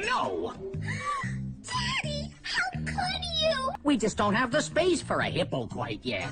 no! Daddy, how could you? We just don't have the space for a hippo quite yet.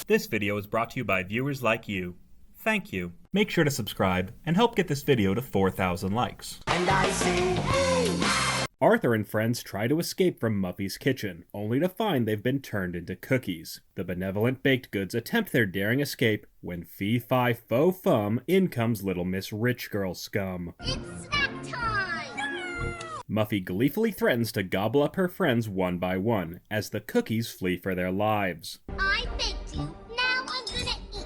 This video is brought to you by viewers like you. Thank you. Make sure to subscribe and help get this video to 4,000 likes. And I say, hey! Arthur and friends try to escape from Muffy's kitchen, only to find they've been turned into cookies. The benevolent baked goods attempt their daring escape when fee-fi-fo-fum in comes Little Miss Rich Girl Scum. It's snack time! Muffy gleefully threatens to gobble up her friends one by one as the cookies flee for their lives. I baked you, now I'm gonna eat you.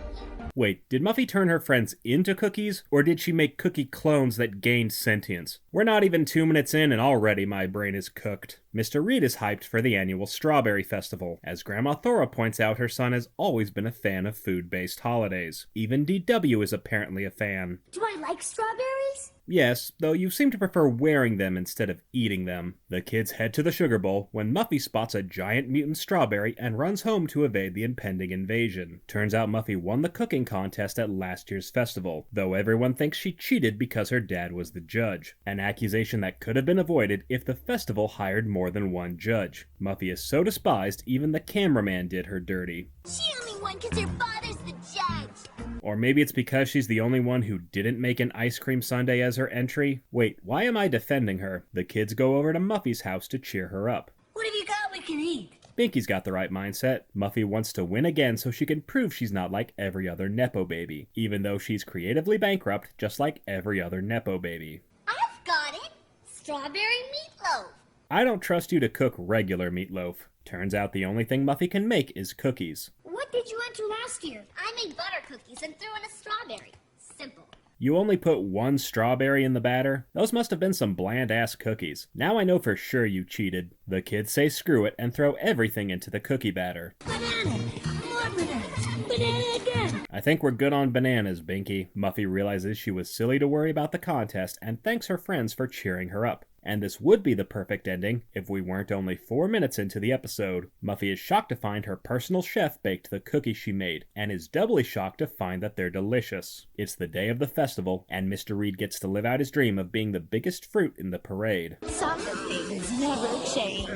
Wait, did Muffy turn her friends into cookies, or did she make cookie clones that gained sentience? We're not even 2 minutes in and already my brain is cooked. Mr. Reed is hyped for the annual Strawberry Festival. As Grandma Thora points out, her son has always been a fan of food-based holidays. Even DW is apparently a fan. Do I like strawberries? Yes, though you seem to prefer wearing them instead of eating them. The kids head to the sugar bowl when Muffy spots a giant mutant strawberry and runs home to evade the impending invasion. Turns out Muffy won the cooking contest at last year's festival, though everyone thinks she cheated because her dad was the judge. An accusation that could have been avoided if the festival hired more than one judge. Muffy is so despised, even the cameraman did her dirty. She only won because her father's the judge. Or maybe it's because she's the only one who didn't make an ice cream sundae as her entry. Wait, why am I defending her? The kids go over to Muffy's house to cheer her up. What have you got we can eat? Binky's got the right mindset. Muffy wants to win again so she can prove she's not like every other Nepo baby, even though she's creatively bankrupt just like every other Nepo baby. I've got it! Strawberry meatloaf! I don't trust you to cook regular meatloaf. Turns out the only thing Muffy can make is cookies. What did you enter last year? I made butter cookies and threw in a strawberry. Simple. You only put one strawberry in the batter? Those must have been some bland-ass cookies. Now I know for sure you cheated. The kids say screw it and throw everything into the cookie batter. Banana! More bananas! Banana again! I think we're good on bananas, Binky. Muffy realizes she was silly to worry about the contest and thanks her friends for cheering her up. And this would be the perfect ending if we weren't only 4 minutes into the episode. Muffy is shocked to find her personal chef baked the cookies she made, and is doubly shocked to find that they're delicious. It's the day of the festival, and Mr. Reed gets to live out his dream of being the biggest fruit in the parade. Some things never change.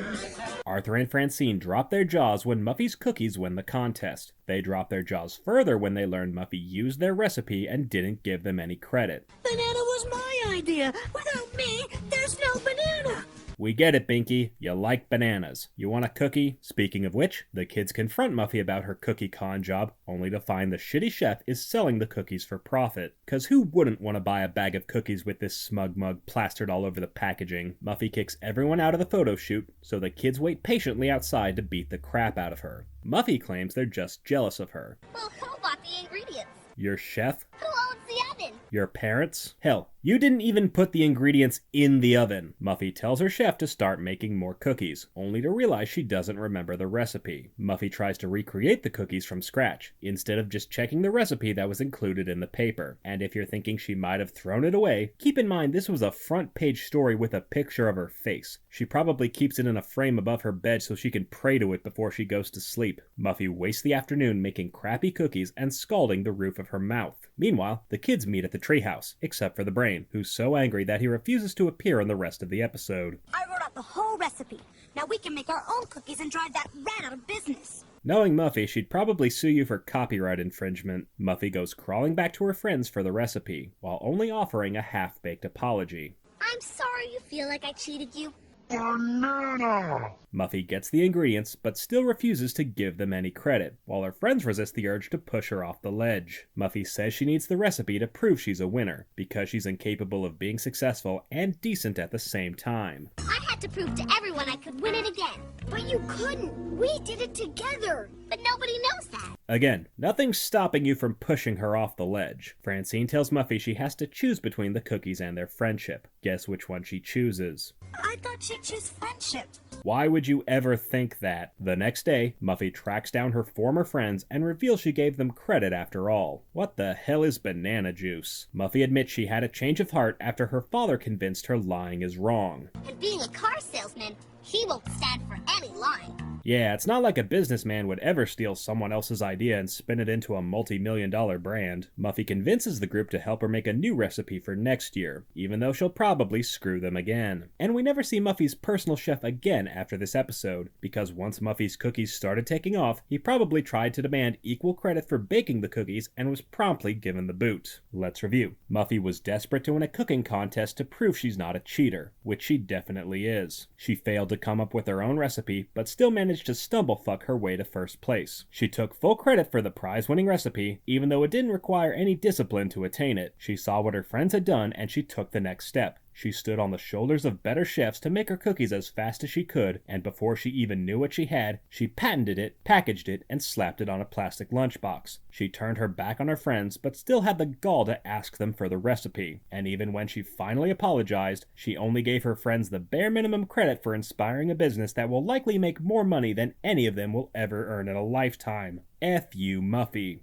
Arthur and Francine drop their jaws when Muffy's cookies win the contest. They drop their jaws further when they learn Muffy used their recipe and didn't give them any credit. Banana was my idea. Without me, there's no banana. We get it, Binky. You like bananas. You want a cookie? Speaking of which, the kids confront Muffy about her cookie con job, only to find the shitty chef is selling the cookies for profit. Cause who wouldn't want to buy a bag of cookies with this smug mug plastered all over the packaging? Muffy kicks everyone out of the photo shoot, so the kids wait patiently outside to beat the crap out of her. Muffy claims they're just jealous of her. Well, who bought the ingredients? Your chef? Who owns the oven? Your parents? Hell, you didn't even put the ingredients in the oven. Muffy tells her chef to start making more cookies, only to realize she doesn't remember the recipe. Muffy tries to recreate the cookies from scratch, instead of just checking the recipe that was included in the paper. And if you're thinking she might have thrown it away, keep in mind this was a front page story with a picture of her face. She probably keeps it in a frame above her bed so she can pray to it before she goes to sleep. Muffy wastes the afternoon making crappy cookies and scalding the roof of her mouth. Meanwhile, the kids meet at the treehouse, except for the brain, who's so angry that he refuses to appear in the rest of the episode. I wrote out the whole recipe. Now we can make our own cookies and drive that rat out of business. Knowing Muffy, she'd probably sue you for copyright infringement. Muffy goes crawling back to her friends for the recipe, while only offering a half-baked apology. I'm sorry you feel like I cheated you. Banana! Muffy gets the ingredients, but still refuses to give them any credit, while her friends resist the urge to push her off the ledge. Muffy says she needs the recipe to prove she's a winner, because she's incapable of being successful and decent at the same time. I had to prove to everyone I could win it again. But you couldn't. We did it together. But nobody knows that. Again, nothing's stopping you from pushing her off the ledge. Francine tells Muffy she has to choose between the cookies and their friendship. Guess which one she chooses. I thought she'd choose friendship. Why would you ever think that? The next day, Muffy tracks down her former friends and reveals she gave them credit after all. What the hell is banana juice? Muffy admits she had a change of heart after her father convinced her lying is wrong. And being a car salesman, he won't stand for any lying. Yeah, it's not like a businessman would ever steal someone else's idea and spin it into a multi-million-dollar brand. Muffy convinces the group to help her make a new recipe for next year, even though she'll probably screw them again. And we never see Muffy's personal chef again after this episode, because once Muffy's cookies started taking off, he probably tried to demand equal credit for baking the cookies and was promptly given the boot. Let's review. Muffy was desperate to win a cooking contest to prove she's not a cheater, which she definitely is. She failed to come up with her own recipe, but still managed to stumblefuck her way to first place. She took full credit for the prize-winning recipe, even though it didn't require any discipline to attain it. She saw what her friends had done and she took the next step. She stood on the shoulders of better chefs to make her cookies as fast as she could, and before she even knew what she had, she patented it, packaged it, and slapped it on a plastic lunchbox. She turned her back on her friends, but still had the gall to ask them for the recipe. And even when she finally apologized, she only gave her friends the bare minimum credit for inspiring a business that will likely make more money than any of them will ever earn in a lifetime. FU Muffy.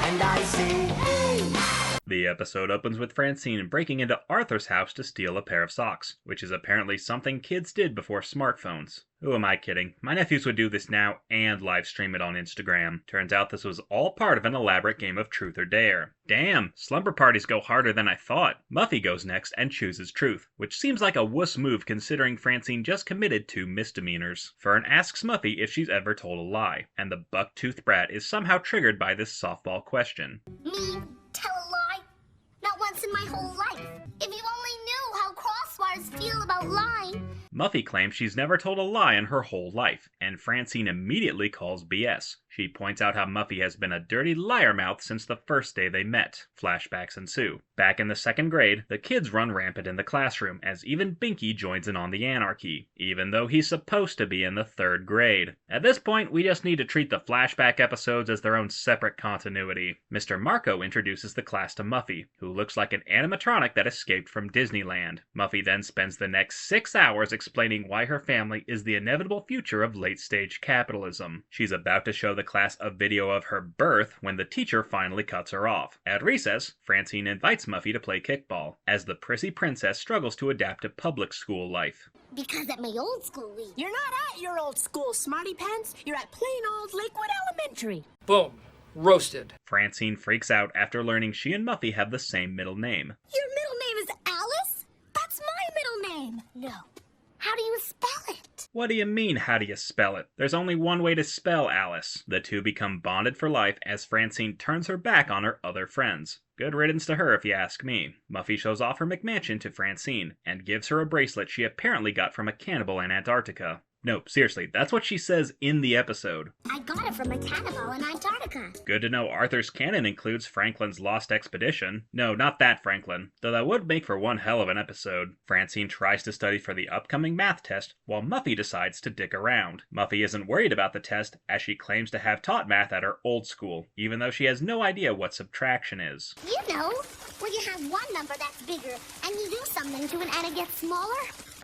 And I say, hey! The episode opens with Francine breaking into Arthur's house to steal a pair of socks, which is apparently something kids did before smartphones. Who am I kidding? My nephews would do this now and live stream it on Instagram. Turns out this was all part of an elaborate game of truth or dare. Damn, slumber parties go harder than I thought. Muffy goes next and chooses truth, which seems like a wuss move considering Francine just committed 2 misdemeanors. Fern asks Muffy if she's ever told a lie, and the buck-toothed brat is somehow triggered by this softball question. Me? Tell a lie? Not once in my whole life. If you only knew how crosswires feel about lying. Muffy claims she's never told a lie in her whole life, and Francine immediately calls BS. She points out how Muffy has been a dirty liar mouth since the first day they met. Flashbacks ensue. Back in the 2nd grade, the kids run rampant in the classroom as even Binky joins in on the anarchy, even though he's supposed to be in the 3rd grade. At this point, we just need to treat the flashback episodes as their own separate continuity. Mr. Marco introduces the class to Muffy, who looks like an animatronic that escaped from Disneyland. Muffy then spends the next 6 hours explaining why her family is the inevitable future of late-stage capitalism. She's about to show the class a video of her birth when the teacher finally cuts her off. At recess, Francine invites Muffy to play kickball, as the prissy princess struggles to adapt to public school life. Because at my old school You're not at your old school, smarty pants. You're at plain old Lakewood Elementary. Boom. Roasted. Francine freaks out after learning she and Muffy have the same middle name. Your middle name is Alice? That's my middle name. No. How do you spell it? What do you mean, how do you spell it? There's only one way to spell Alice. The two become bonded for life as Francine turns her back on her other friends. Good riddance to her if you ask me. Muffy shows off her McMansion to Francine, and gives her a bracelet she apparently got from a cannibal in Antarctica. No, seriously, that's what she says in the episode. I got it from a cannibal in Antarctica. Good to know Arthur's canon includes Franklin's lost expedition. No, not that Franklin, though that would make for one hell of an episode. Francine tries to study for the upcoming math test, while Muffy decides to dick around. Muffy isn't worried about the test, as she claims to have taught math at her old school, even though she has no idea what subtraction is. You know, where you have one number that's bigger, and you do something to it and it gets smaller.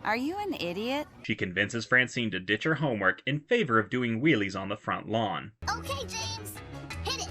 Are you an idiot? She convinces Francine to ditch her homework in favor of doing wheelies on the front lawn. Okay, James, hit it.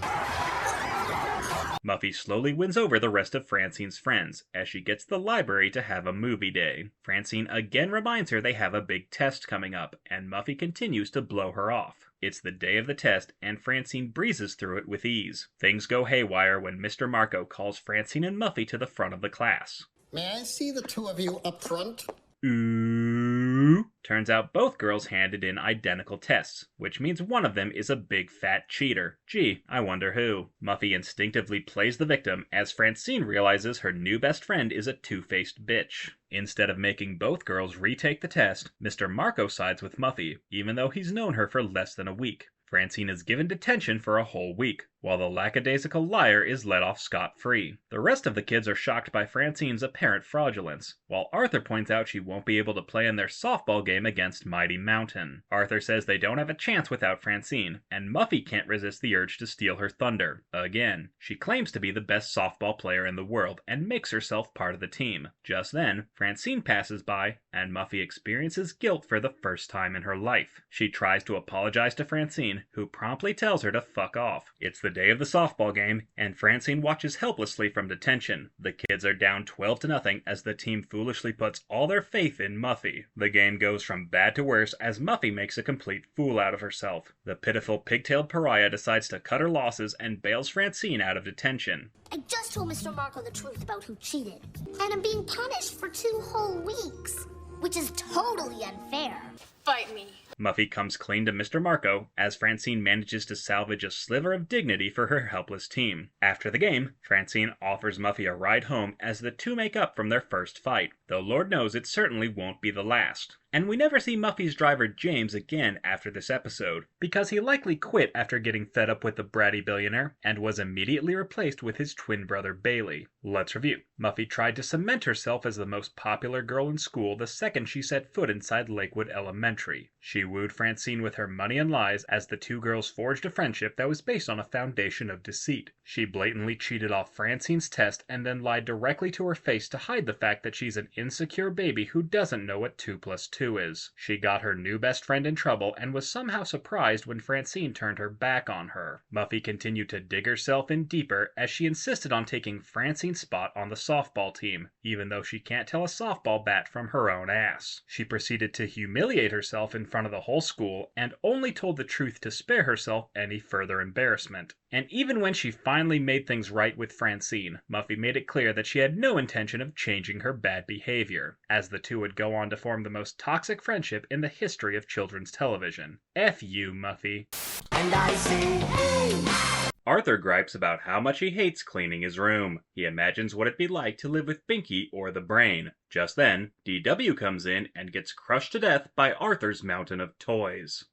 Muffy slowly wins over the rest of Francine's friends, as she gets the library to have a movie day. Francine again reminds her they have a big test coming up, and Muffy continues to blow her off. It's the day of the test, and Francine breezes through it with ease. Things go haywire when Mr. Marco calls Francine and Muffy to the front of the class. May I see the two of you up front? Ooh. Turns out both girls handed in identical tests, which means one of them is a big fat cheater. Gee, I wonder who. Muffy instinctively plays the victim as Francine realizes her new best friend is a two-faced bitch. Instead of making both girls retake the test, Mr. Marco sides with Muffy, even though he's known her for less than a week. Francine is given detention for a whole week, while the lackadaisical liar is let off scot-free. The rest of the kids are shocked by Francine's apparent fraudulence, while Arthur points out she won't be able to play in their softball game against Mighty Mountain. Arthur says they don't have a chance without Francine, and Muffy can't resist the urge to steal her thunder. Again, she claims to be the best softball player in the world and makes herself part of the team. Just then, Francine passes by, and Muffy experiences guilt for the first time in her life. She tries to apologize to Francine, who promptly tells her to fuck off. It's the day of the softball game, and Francine watches helplessly from detention. The kids are down 12-0 as the team foolishly puts all their faith in Muffy. The game goes from bad to worse as Muffy makes a complete fool out of herself. The pitiful pigtailed pariah decides to cut her losses and bails Francine out of detention. I just told Mr. Marco the truth about who cheated, and I'm being punished for 2 whole weeks, which is totally unfair. Fight me. Muffy comes clean to Mr. Marco as Francine manages to salvage a sliver of dignity for her helpless team. After the game, Francine offers Muffy a ride home as the two make up from their first fight, though Lord knows it certainly won't be the last. And we never see Muffy's driver James again after this episode, because he likely quit after getting fed up with the bratty billionaire and was immediately replaced with his twin brother Bailey. Let's review. Muffy tried to cement herself as the most popular girl in school the second she set foot inside Lakewood Elementary. She wooed Francine with her money and lies as the two girls forged a friendship that was based on a foundation of deceit. She blatantly cheated off Francine's test and then lied directly to her face to hide the fact that she's an insecure baby who doesn't know what 2 + 2 is. She got her new best friend in trouble and was somehow surprised when Francine turned her back on her. Muffy continued to dig herself in deeper as she insisted on taking Francine's spot on the softball team, even though she can't tell a softball bat from her own ass. She proceeded to humiliate herself in front of the whole school and only told the truth to spare herself any further embarrassment. And even when she finally made things right with Francine, Muffy made it clear that she had no intention of changing her bad behavior, as the two would go on to form the most toxic friendship in the history of children's television. FU Muffy. And I say, hey! Arthur gripes about how much he hates cleaning his room. He imagines what it'd be like to live with Binky or the Brain. Just then, DW comes in and gets crushed to death by Arthur's mountain of toys.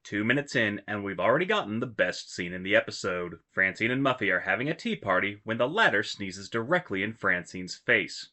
2 minutes in, and we've already gotten the best scene in the episode. Francine and Muffy are having a tea party when the latter sneezes directly in Francine's face.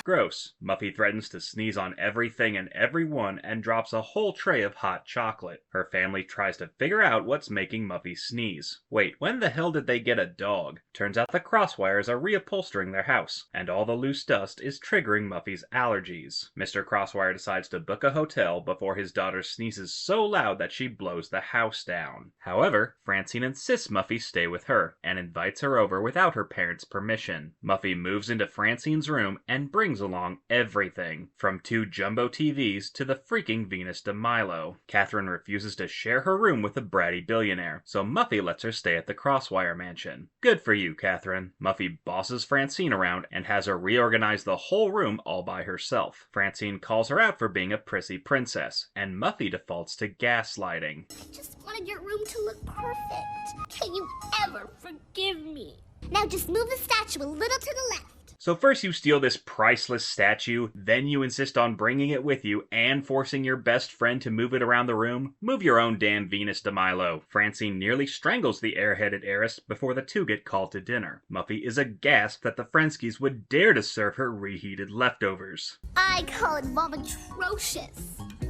Gross. Muffy threatens to sneeze on everything and everyone and drops a whole tray of hot chocolate. Her family tries to figure out what's making Muffy sneeze. Wait, when the hell did they get a dog? Turns out the Crosswires are reupholstering their house, and all the loose dust is triggering Muffy's allergies. Mr. Crosswire decides to book a hotel before his daughter sneezes so loud that she blows the house down. However, Francine insists Muffy stay with her, and invites her over without her parents' permission. Muffy moves into Francine's room and brings along everything, from 2 jumbo TVs to the freaking Venus de Milo. Catherine refuses to share her room with the bratty billionaire, so Muffy lets her stay at the Crosswire mansion. Good for you, Catherine. Muffy bosses Francine around and has her reorganize the whole room all by herself. Francine calls her out for being a prissy princess, and Muffy defaults to gaslighting. I just wanted your room to look perfect. Can you ever forgive me? Now just move the statue a little to the left. So first you steal this priceless statue, then you insist on bringing it with you and forcing your best friend to move it around the room? Move your own damn Venus de Milo. Francine nearly strangles the airheaded heiress before the two get called to dinner. Muffy is aghast that the Frenskies would dare to serve her reheated leftovers. I call it vomitrocious.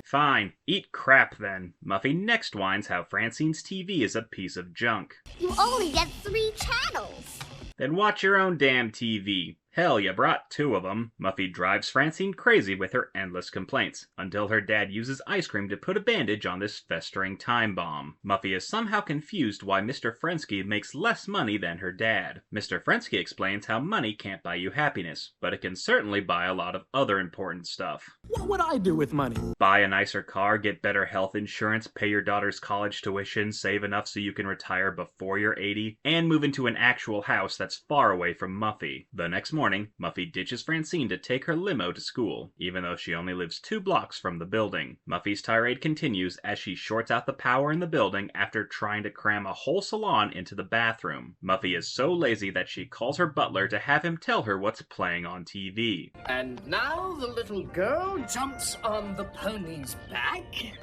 Fine, eat crap then. Muffy next whines how Francine's TV is a piece of junk. You only get 3 channels. Then watch your own damn TV. Hell, you brought 2 of them. Muffy drives Francine crazy with her endless complaints, until her dad uses ice cream to put a bandage on this festering time bomb. Muffy is somehow confused why Mr. Frensky makes less money than her dad. Mr. Frensky explains how money can't buy you happiness, but it can certainly buy a lot of other important stuff. What would I do with money? Buy a nicer car, get better health insurance, pay your daughter's college tuition, save enough so you can retire before you're 80, and move into an actual house that's far away from Muffy. The next morning, Muffy ditches Francine to take her limo to school, even though she only lives 2 blocks from the building. Muffy's tirade continues as she shorts out the power in the building after trying to cram a whole salon into the bathroom. Muffy is so lazy that she calls her butler to have him tell her what's playing on TV. And now the little girl jumps on the pony's back,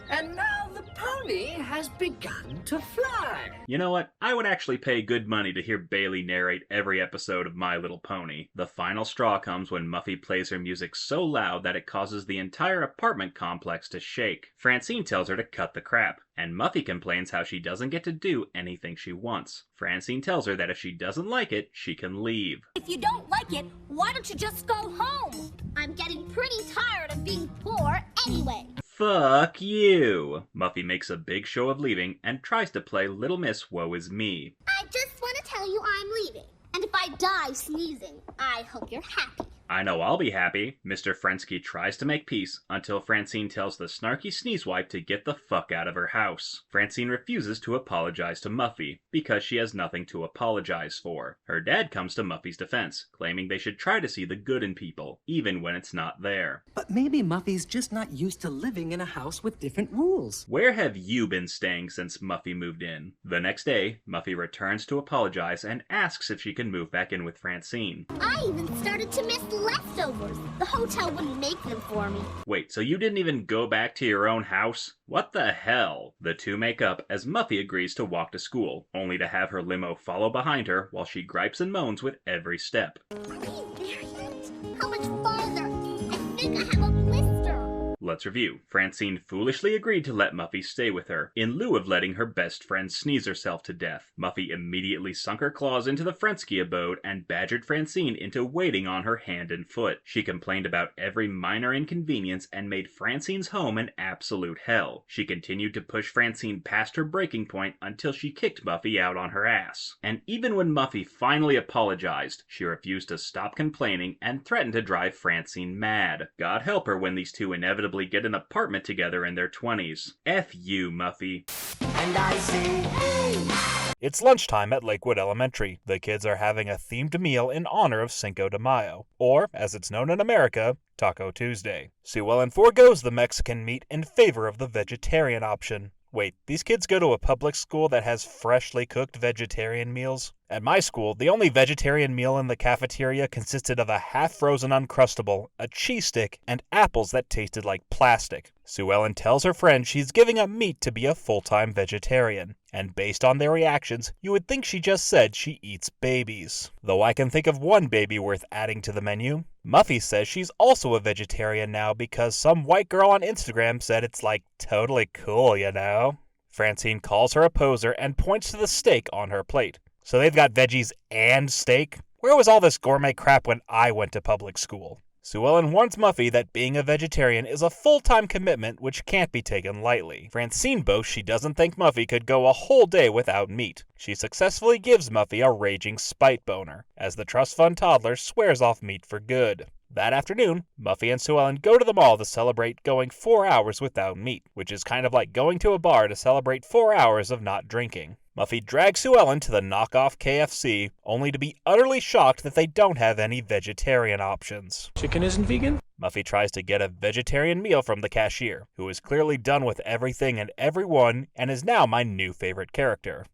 and now the pony has begun to fly. You know what? I would actually pay good money to hear Bailey narrate every episode of My Little Pony. The final straw comes when Muffy plays her music so loud that it causes the entire apartment complex to shake. Francine tells her to cut the crap, and Muffy complains how she doesn't get to do anything she wants. Francine tells her that if she doesn't like it, she can leave. If you don't like it, why don't you just go home? I'm getting pretty tired of being poor anyway. Fuck you! Muffy makes a big show of leaving and tries to play Little Miss Woe Is Me. I just want to tell you I'm leaving. And if I die sneezing, I hope you're happy. I know I'll be happy. Mr. Frensky tries to make peace until Francine tells the snarky sneeze wipe to get the fuck out of her house. Francine refuses to apologize to Muffy because she has nothing to apologize for. Her dad comes to Muffy's defense, claiming they should try to see the good in people, even when it's not there. But maybe Muffy's just not used to living in a house with different rules. Where have you been staying since Muffy moved in? The next day, Muffy returns to apologize and asks if she can move back in with Francine. I even started to miss leftovers. The hotel wouldn't make them for me. Wait, so you didn't even go back to your own house? What the hell? The two make up as Muffy agrees to walk to school, only to have her limo follow behind her while she gripes and moans with every step. Are we there yet? How much farther? I think I have a blister. Let's review. Francine foolishly agreed to let Muffy stay with her, in lieu of letting her best friend sneeze herself to death. Muffy immediately sunk her claws into the Frensky abode and badgered Francine into waiting on her hand and foot. She complained about every minor inconvenience and made Francine's home an absolute hell. She continued to push Francine past her breaking point until she kicked Muffy out on her ass. And even when Muffy finally apologized, she refused to stop complaining and threatened to drive Francine mad. God help her when these two inevitably get an apartment together in their 20s. F you, Muffy. And I say, hey! It's lunchtime at Lakewood Elementary. The kids are having a themed meal in honor of Cinco de Mayo, or, as it's known in America, Taco Tuesday. Sue Ellen forgoes the Mexican meat in favor of the vegetarian option. Wait, these kids go to a public school that has freshly cooked vegetarian meals? At my school, the only vegetarian meal in the cafeteria consisted of a half-frozen Uncrustable, a cheese stick, and apples that tasted like plastic. Sue Ellen tells her friend she's giving up meat to be a full-time vegetarian. And based on their reactions, you would think she just said she eats babies. Though I can think of one baby worth adding to the menu. Muffy says she's also a vegetarian now because some white girl on Instagram said it's like totally cool, you know? Francine calls her a poser and points to the steak on her plate. So they've got veggies and steak? Where was all this gourmet crap when I went to public school? Sue Ellen warns Muffy that being a vegetarian is a full-time commitment which can't be taken lightly. Francine boasts she doesn't think Muffy could go a whole day without meat. She successfully gives Muffy a raging spite boner, as the trust fund toddler swears off meat for good. That afternoon, Muffy and Sue Ellen go to the mall to celebrate going 4 hours without meat, which is kind of like going to a bar to celebrate 4 hours of not drinking. Muffy drags Sue Ellen to the knockoff KFC, only to be utterly shocked that they don't have any vegetarian options. Chicken isn't vegan? Muffy tries to get a vegetarian meal from the cashier, who is clearly done with everything and everyone, and is now my new favorite character.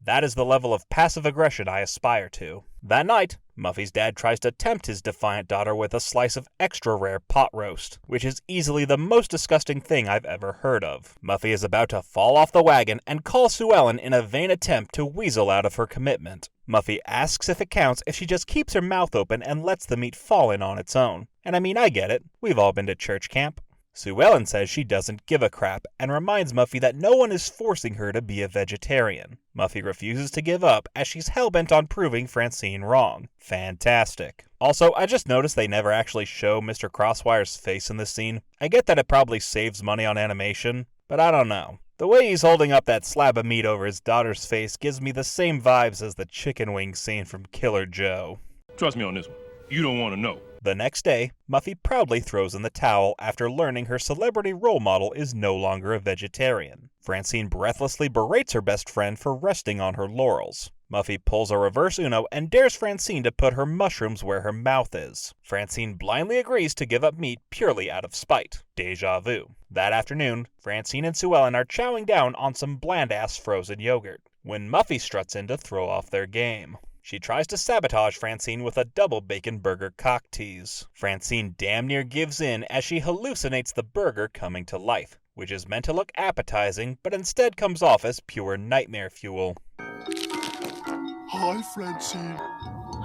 That is the level of passive aggression I aspire to. That night, Muffy's dad tries to tempt his defiant daughter with a slice of extra rare pot roast, which is easily the most disgusting thing I've ever heard of. Muffy is about to fall off the wagon and call Sue Ellen in a vain attempt to weasel out of her commitment. Muffy asks if it counts if she just keeps her mouth open and lets the meat fall in on its own. And I mean, I get it. We've all been to church camp. Sue Ellen says she doesn't give a crap and reminds Muffy that no one is forcing her to be a vegetarian. Muffy refuses to give up as she's hellbent on proving Francine wrong. Fantastic. Also, I just noticed they never actually show Mr. Crosswire's face in this scene. I get that it probably saves money on animation, but I don't know. The way he's holding up that slab of meat over his daughter's face gives me the same vibes as the chicken wing scene from Killer Joe. Trust me on this one. You don't want to know. The next day, Muffy proudly throws in the towel after learning her celebrity role model is no longer a vegetarian. Francine breathlessly berates her best friend for resting on her laurels. Muffy pulls a reverse Uno and dares Francine to put her mushrooms where her mouth is. Francine blindly agrees to give up meat purely out of spite. Deja vu. That afternoon, Francine and Sue Ellen are chowing down on some bland-ass frozen yogurt, when Muffy struts in to throw off their game. She tries to sabotage Francine with a double bacon burger cock tease. Francine damn near gives in as she hallucinates the burger coming to life, which is meant to look appetizing, but instead comes off as pure nightmare fuel. Hi, Francine.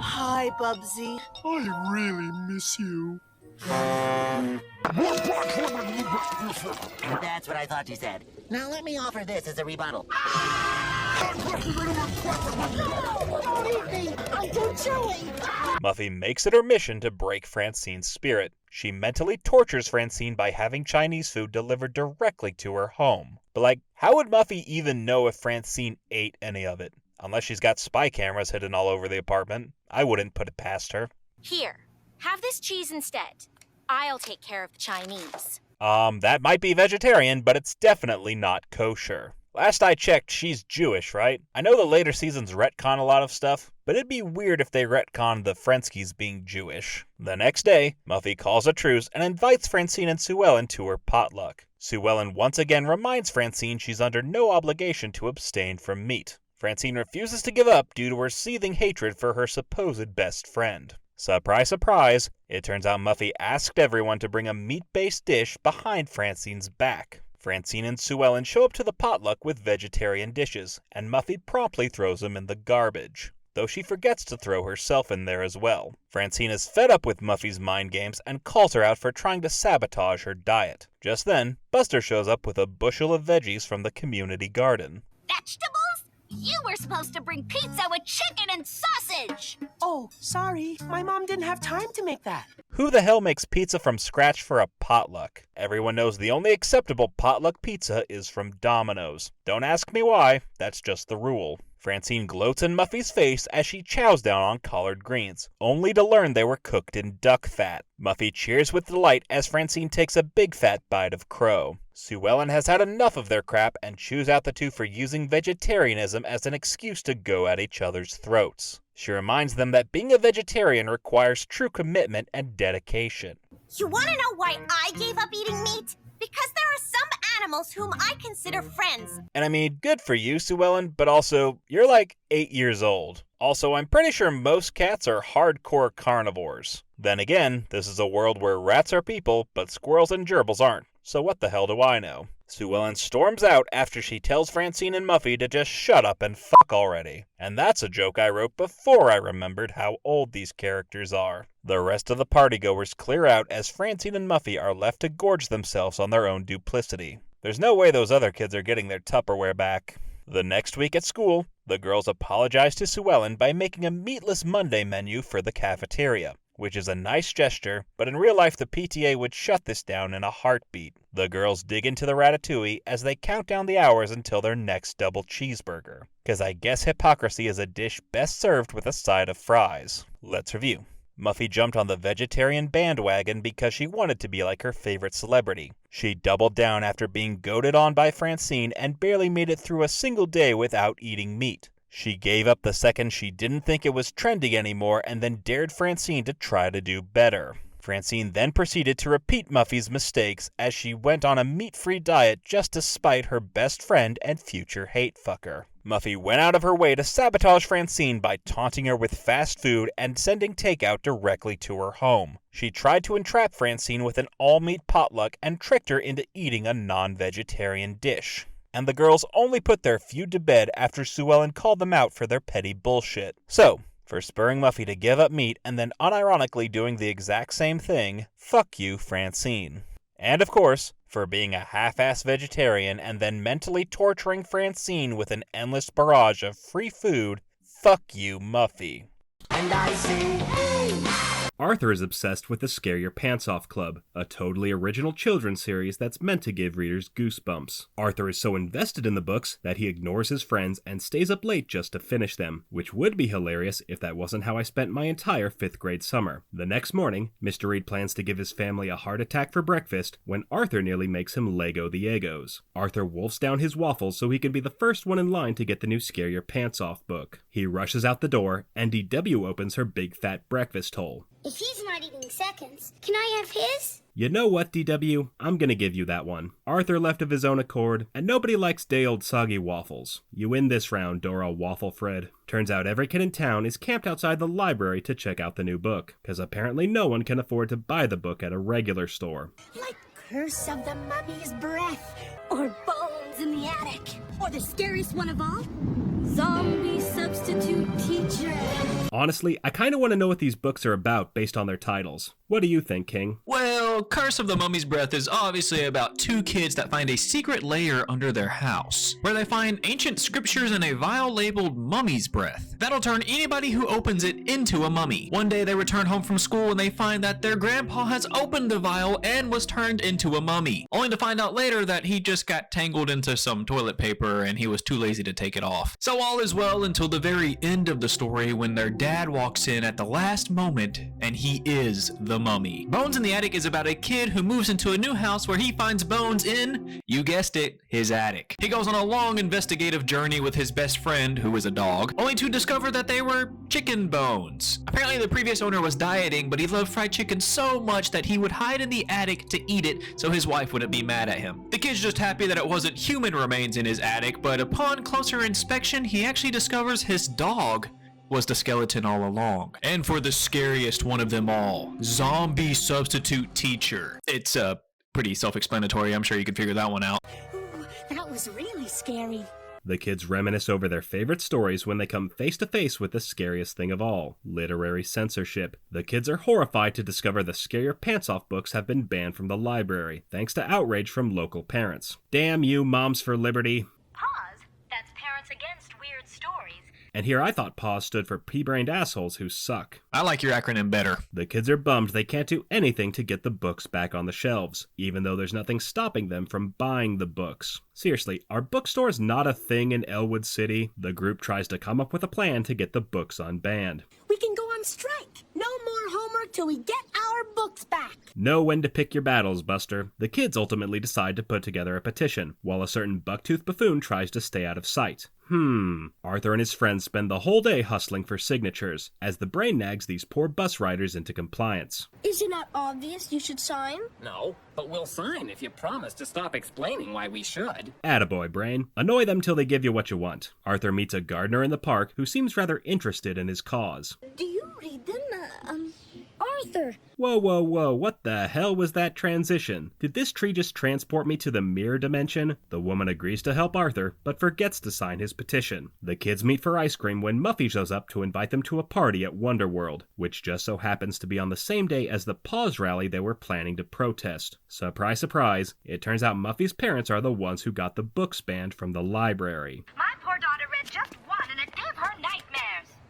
Hi, Bubsy. I really miss you. That's what I thought you said. Now let me offer this as a rebuttal. Don't eat me! I'm too chewy! Muffy makes it her mission to break Francine's spirit. She mentally tortures Francine by having Chinese food delivered directly to her home. But how would Muffy even know if Francine ate any of it? Unless she's got spy cameras hidden all over the apartment. I wouldn't put it past her. Here, have this cheese instead. I'll take care of the Chinese. That might be vegetarian, but it's definitely not kosher. Last I checked, she's Jewish, right? I know the later seasons retcon a lot of stuff, but it'd be weird if they retconned the Frenskies being Jewish. The next day, Muffy calls a truce and invites Francine and Sue Ellen to her potluck. Sue Ellen once again reminds Francine she's under no obligation to abstain from meat. Francine refuses to give up due to her seething hatred for her supposed best friend. Surprise, surprise, it turns out Muffy asked everyone to bring a meat-based dish behind Francine's back. Francine and Sue Ellen show up to the potluck with vegetarian dishes, and Muffy promptly throws them in the garbage, though she forgets to throw herself in there as well. Francine is fed up with Muffy's mind games and calls her out for trying to sabotage her diet. Just then, Buster shows up with a bushel of veggies from the community garden. Vegetables? You were supposed to bring pizza with chicken and sausage! Oh, sorry. My mom didn't have time to make that. Who the hell makes pizza from scratch for a potluck? Everyone knows the only acceptable potluck pizza is from Domino's. Don't ask me why, that's just the rule. Francine gloats in Muffy's face as she chows down on collard greens, only to learn they were cooked in duck fat. Muffy cheers with delight as Francine takes a big fat bite of crow. Sue Ellen has had enough of their crap and chews out the two for using vegetarianism as an excuse to go at each other's throats. She reminds them that being a vegetarian requires true commitment and dedication. You want to know why I gave up eating meat? Because there are some animals whom I consider friends. And I mean, good for you, Sue Ellen, but also, you're 8 years old. Also, I'm pretty sure most cats are hardcore carnivores. Then again, this is a world where rats are people, but squirrels and gerbils aren't. So what the hell do I know? Sue Ellen storms out after she tells Francine and Muffy to just shut up and fuck already. And that's a joke I wrote before I remembered how old these characters are. The rest of the partygoers clear out as Francine and Muffy are left to gorge themselves on their own duplicity. There's no way those other kids are getting their Tupperware back. The next week at school, the girls apologize to Sue Ellen by making a meatless Monday menu for the cafeteria, which is a nice gesture, but in real life the PTA would shut this down in a heartbeat. The girls dig into the ratatouille as they count down the hours until their next double cheeseburger. 'Cause I guess hypocrisy is a dish best served with a side of fries. Let's review. Muffy jumped on the vegetarian bandwagon because she wanted to be like her favorite celebrity. She doubled down after being goaded on by Francine and barely made it through a single day without eating meat. She gave up the second she didn't think it was trendy anymore and then dared Francine to try to do better. Francine then proceeded to repeat Muffy's mistakes as she went on a meat-free diet just to spite her best friend and future hate fucker. Muffy went out of her way to sabotage Francine by taunting her with fast food and sending takeout directly to her home. She tried to entrap Francine with an all-meat potluck and tricked her into eating a non-vegetarian dish. And the girls only put their feud to bed after Sue Ellen called them out for their petty bullshit. So, for spurring Muffy to give up meat and then unironically doing the exact same thing, fuck you, Francine. And of course, for being a half-ass vegetarian and then mentally torturing Francine with an endless barrage of free food, fuck you, Muffy. And I say, hey! Arthur is obsessed with the Scare Your Pants Off Club, a totally original children's series that's meant to give readers goosebumps. Arthur is so invested in the books that he ignores his friends and stays up late just to finish them, which would be hilarious if that wasn't how I spent my entire 5th grade summer. The next morning, Mr. Reed plans to give his family a heart attack for breakfast when Arthur nearly makes him Lego the Eggos. Arthur wolfs down his waffles so he can be the first one in line to get the new Scare Your Pants Off book. He rushes out the door, and DW opens her big fat breakfast hole. If he's not eating seconds, can I have his? You know what, DW? I'm gonna give you that one. Arthur left of his own accord, and nobody likes day-old soggy waffles. You win this round, Dora Waffle Fred. Turns out every kid in town is camped outside the library to check out the new book, because apparently no one can afford to buy the book at a regular store. Like Curse of the Mummy's Breath, or Bones in the Attic, or the scariest one of all, Zombie Substitute Teacher. Honestly, I kinda wanna know what these books are about based on their titles. What do you think, King? Well, Curse of the Mummy's Breath is obviously about two kids that find a secret lair under their house, where they find ancient scriptures and a vial labeled mummy's breath. That'll turn anybody who opens it into a mummy. One day they return home from school and they find that their grandpa has opened the vial and was turned into a mummy, only to find out later that he just got tangled into some toilet paper and he was too lazy to take it off. So all is well until the very end of the story when their dad walks in at the last moment and he is the mummy. Bones in the Attic is about a kid who moves into a new house where he finds bones in, you guessed it, his attic. He goes on a long investigative journey with his best friend, who is a dog, only to discover that they were chicken bones. Apparently the previous owner was dieting, but he loved fried chicken so much that he would hide in the attic to eat it so his wife wouldn't be mad at him. The kid's just happy that it wasn't human remains in his attic, but upon closer inspection, he actually discovers his dog was the skeleton all along. And for the scariest one of them all, zombie substitute teacher. It's pretty self-explanatory. I'm sure you can figure that one out. Ooh, that was really scary. The kids reminisce over their favorite stories when they come face to face with the scariest thing of all, literary censorship. The kids are horrified to discover the Scare Your Pants Off books have been banned from the library, thanks to outrage from local parents. Damn you, Moms for Liberty. Pause. That's Parents Against Weird Stories. And here I thought PAWS stood for pea-brained assholes who suck. I like your acronym better. The kids are bummed they can't do anything to get the books back on the shelves, even though there's nothing stopping them from buying the books. Seriously, are bookstores not a thing in Elwood City? The group tries to come up with a plan to get the books unbanned. We can go on strike. No more homework till we get our books back. Know when to pick your battles, Buster. The kids ultimately decide to put together a petition, while a certain buck-toothed buffoon tries to stay out of sight. Arthur and his friends spend the whole day hustling for signatures, as the brain nags these poor bus riders into compliance. Is it not obvious you should sign? No, but we'll sign if you promise to stop explaining why we should. Attaboy, Brain. Annoy them till they give you what you want. Arthur meets a gardener in the park who seems rather interested in his cause. Do you read them? Arthur. Whoa, whoa, whoa, what the hell was that transition? Did this tree just transport me to the mirror dimension? The woman agrees to help Arthur, but forgets to sign his petition. The kids meet for ice cream when Muffy shows up to invite them to a party at Wonderworld, which just so happens to be on the same day as the PAWS rally they were planning to protest. Surprise, surprise, it turns out Muffy's parents are the ones who got the books banned from the library. My poor daughter read just one and it gave her nightmares.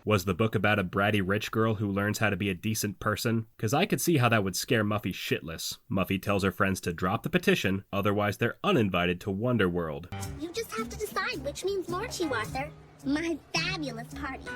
Was the book about a bratty rich girl who learns how to be a decent person? Cause I could see how that would scare Muffy shitless. Muffy tells her friends to drop the petition, otherwise they're uninvited to Wonderworld. You just have to decide which means more to you, Arthur. My fabulous party,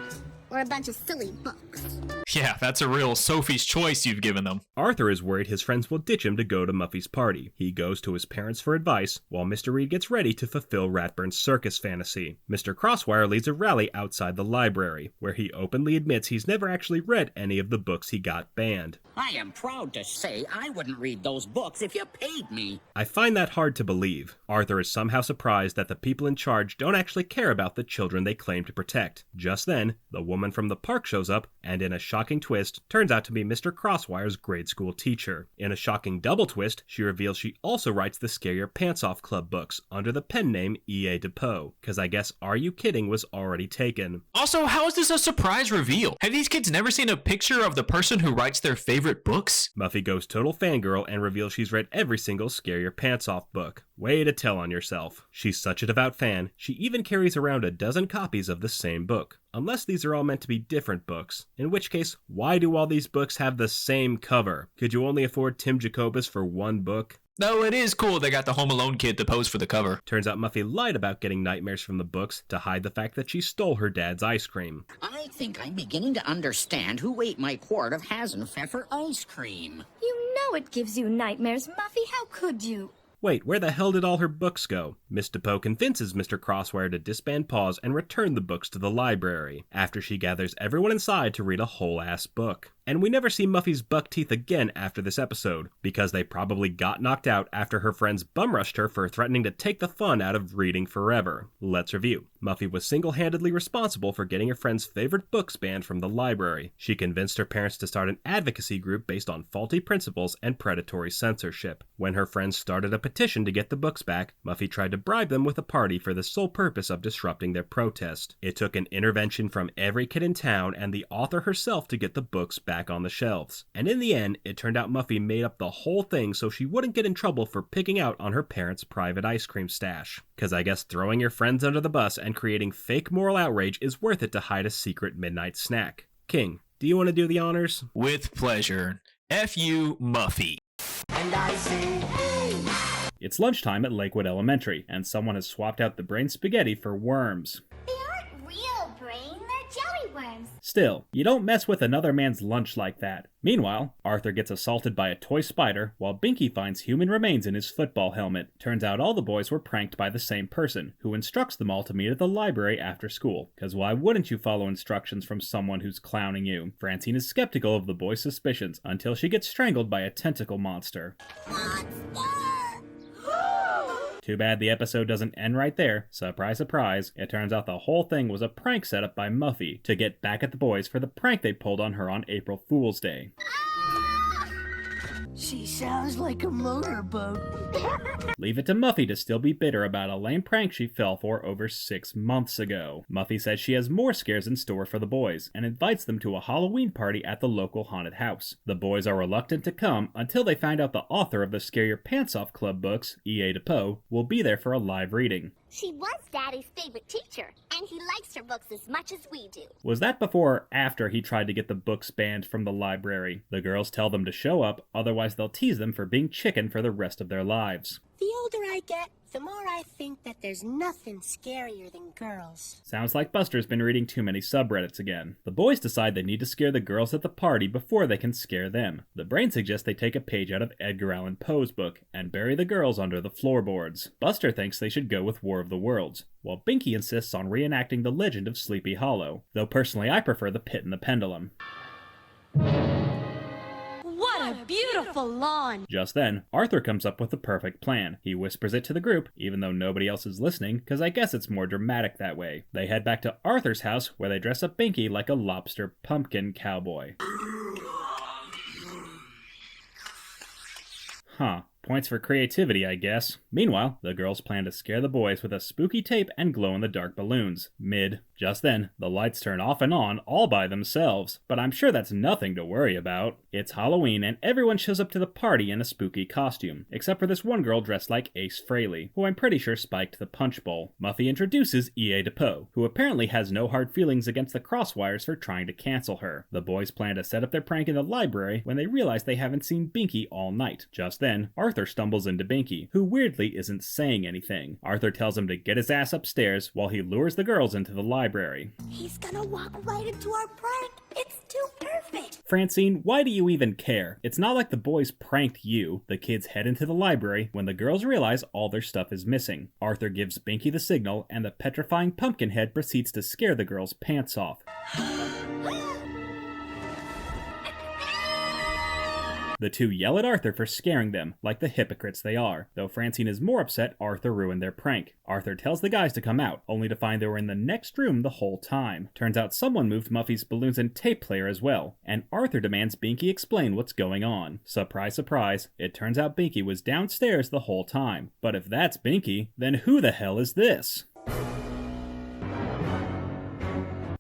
or a bunch of silly books. Yeah, that's a real Sophie's choice you've given them. Arthur is worried his friends will ditch him to go to Muffy's party. He goes to his parents for advice, while Mr. Reed gets ready to fulfill Ratburn's circus fantasy. Mr. Crosswire leads a rally outside the library, where he openly admits he's never actually read any of the books he got banned. I am proud to say I wouldn't read those books if you paid me. I find that hard to believe. Arthur is somehow surprised that the people in charge don't actually care about the children they claim to protect. Just then, the woman from the park shows up, and in a shocking twist, turns out to be Mr. Crosswire's grade school teacher. In a shocking double twist, she reveals she also writes the Scare Your Pants Off Club books under the pen name E.A. DePoe, cause I guess Are You Kidding was already taken. Also, how is this a surprise reveal? Have these kids never seen a picture of the person who writes their favorite books? Muffy goes total fangirl and reveals she's read every single Scare Your Pants Off book. Way to tell on yourself. She's such a devout fan, she even carries around a dozen copies of the same book. Unless these are all meant to be different books, in which case, why do all these books have the same cover? Could you only afford Tim Jacobus for one book? Though it is cool they got the Home Alone kid to pose for the cover. Turns out Muffy lied about getting nightmares from the books to hide the fact that she stole her dad's ice cream. I think I'm beginning to understand who ate my quart of Hasenpfeffer ice cream. You know it gives you nightmares, Muffy. How could you? Wait, where the hell did all her books go? Miss DePoe convinces Mr. Crosswire to disband PAWS and return the books to the library, after she gathers everyone inside to read a whole-ass book. And we never see Muffy's buck teeth again after this episode, because they probably got knocked out after her friends bum-rushed her for threatening to take the fun out of reading forever. Let's review. Muffy was single-handedly responsible for getting her friend's favorite books banned from the library. She convinced her parents to start an advocacy group based on faulty principles and predatory censorship. When her friends started a petition to get the books back, Muffy tried to bribe them with a party for the sole purpose of disrupting their protest. It took an intervention from every kid in town and the author herself to get the books back back on the shelves. And in the end, it turned out Muffy made up the whole thing so she wouldn't get in trouble for picking out on her parents' private ice cream stash. Cause I guess throwing your friends under the bus and creating fake moral outrage is worth it to hide a secret midnight snack. King, do you want to do the honors? With pleasure. FU Muffy. And I say, hey! It's lunchtime at Lakewood Elementary, and someone has swapped out the brain spaghetti for worms. They aren't real brain, they're jelly worms. Still, you don't mess with another man's lunch like that. Meanwhile, Arthur gets assaulted by a toy spider, while Binky finds human remains in his football helmet. Turns out all the boys were pranked by the same person, who instructs them all to meet at the library after school. Cause why wouldn't you follow instructions from someone who's clowning you? Francine is skeptical of the boys' suspicions, until she gets strangled by a tentacle monster. Too bad the episode doesn't end right there. Surprise, surprise. It turns out the whole thing was a prank set up by Muffy to get back at the boys for the prank they pulled on her on April Fool's Day. She sounds like a motorboat. Leave it to Muffy to still be bitter about a lame prank she fell for over 6 months ago. Muffy says she has more scares in store for the boys, and invites them to a Halloween party at the local haunted house. The boys are reluctant to come until they find out the author of the Scare Your Pants Off Club books, E.A. DePoe, will be there for a live reading. She was Daddy's favorite teacher, and he likes her books as much as we do. Was that before or after he tried to get the books banned from the library? The girls tell them to show up, otherwise they'll tease them for being chicken for the rest of their lives. The older I get, the more I think that there's nothing scarier than girls. Sounds like Buster's been reading too many subreddits again. The boys decide they need to scare the girls at the party before they can scare them. The brain suggests they take a page out of Edgar Allan Poe's book and bury the girls under the floorboards. Buster thinks they should go with War of the Worlds, while Binky insists on reenacting the legend of Sleepy Hollow, though personally I prefer the Pit and the Pendulum. What a beautiful lawn! Just then, Arthur comes up with the perfect plan. He whispers it to the group, even though nobody else is listening, because I guess it's more dramatic that way. They head back to Arthur's house, where they dress up Binky like a lobster pumpkin cowboy. Huh. Points for creativity, I guess. Meanwhile, the girls plan to scare the boys with a spooky tape and glow-in-the-dark balloons. Just then, the lights turn off and on all by themselves, but I'm sure that's nothing to worry about. It's Halloween and everyone shows up to the party in a spooky costume, except for this one girl dressed like Ace Frehley, who I'm pretty sure spiked the punch bowl. Muffy introduces E.A. DePoe, who apparently has no hard feelings against the Crosswires for trying to cancel her. The boys plan to set up their prank in the library when they realize they haven't seen Binky all night. Just then, Arthur stumbles into Binky, who weirdly isn't saying anything. Arthur tells him to get his ass upstairs while he lures the girls into the library. He's gonna walk right into our prank. It's too perfect. Francine, why do you even care? It's not like the boys pranked you. The kids head into the library when the girls realize all their stuff is missing. Arthur gives Binky the signal, and the petrifying Pumpkinhead proceeds to scare the girls' pants off. The two yell at Arthur for scaring them, like the hypocrites they are, though Francine is more upset Arthur ruined their prank. Arthur tells the guys to come out, only to find they were in the next room the whole time. Turns out someone moved Muffy's balloons and tape player as well, and Arthur demands Binky explain what's going on. Surprise, surprise, it turns out Binky was downstairs the whole time. But if that's Binky, then who the hell is this?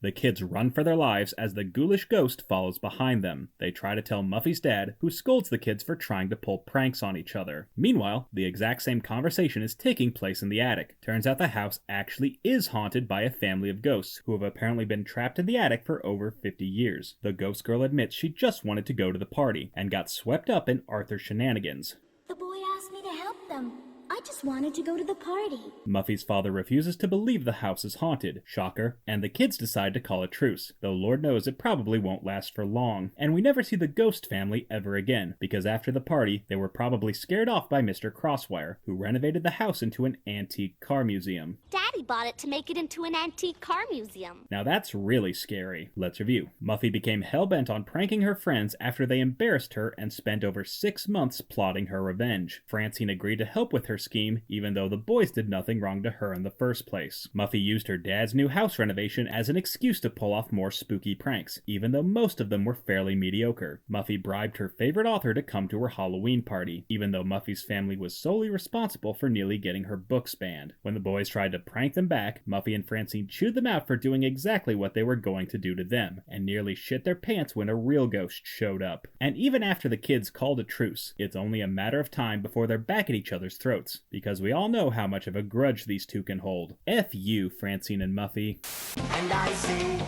The kids run for their lives as the ghoulish ghost follows behind them. They try to tell Muffy's dad, who scolds the kids for trying to pull pranks on each other. Meanwhile, the exact same conversation is taking place in the attic. Turns out the house actually is haunted by a family of ghosts, who have apparently been trapped in the attic for over 50 years. The ghost girl admits she just wanted to go to the party, and got swept up in Arthur's shenanigans. The boy asked me to help them. I just wanted to go to the party. Muffy's father refuses to believe the house is haunted, shocker, and the kids decide to call a truce, though Lord knows it probably won't last for long. And we never see the ghost family ever again, because after the party, they were probably scared off by Mr. Crosswire, who renovated the house into an antique car museum. Daddy bought it to make it into an antique car museum. Now that's really scary. Let's review. Muffy became hell-bent on pranking her friends after they embarrassed her and spent over 6 months plotting her revenge. Francine agreed to help with her scheme, even though the boys did nothing wrong to her in the first place. Muffy used her dad's new house renovation as an excuse to pull off more spooky pranks, even though most of them were fairly mediocre. Muffy bribed her favorite author to come to her Halloween party, even though Muffy's family was solely responsible for nearly getting her books banned. When the boys tried to prank them back, Muffy and Francine chewed them out for doing exactly what they were going to do to them, and nearly shit their pants when a real ghost showed up. And even after the kids called a truce, it's only a matter of time before they're back at each other's throats, because we all know how much of a grudge these two can hold. F you, Francine and Muffy. And I say,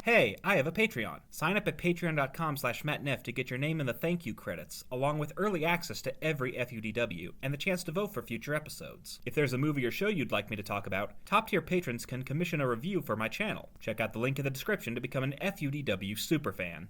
Hey, I have a Patreon. Sign up at patreon.com/mattneff to get your name in the thank you credits, along with early access to every FUDW and the chance to vote for future episodes. If there's a movie or show you'd like me to talk about, top-tier patrons can commission a review for my channel. Check out the link in the description to become an FUDW superfan.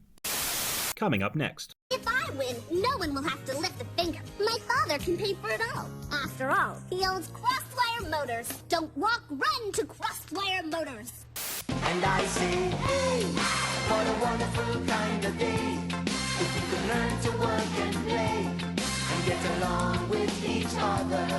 Coming up next. If I win, no one will have to lift a finger. My father can pay for it all. After all, he owns Crosswire Motors. Don't walk, run to Crosswire Motors. and I say, hey, what a wonderful kind of day. If we could learn to work and play and get along with each other.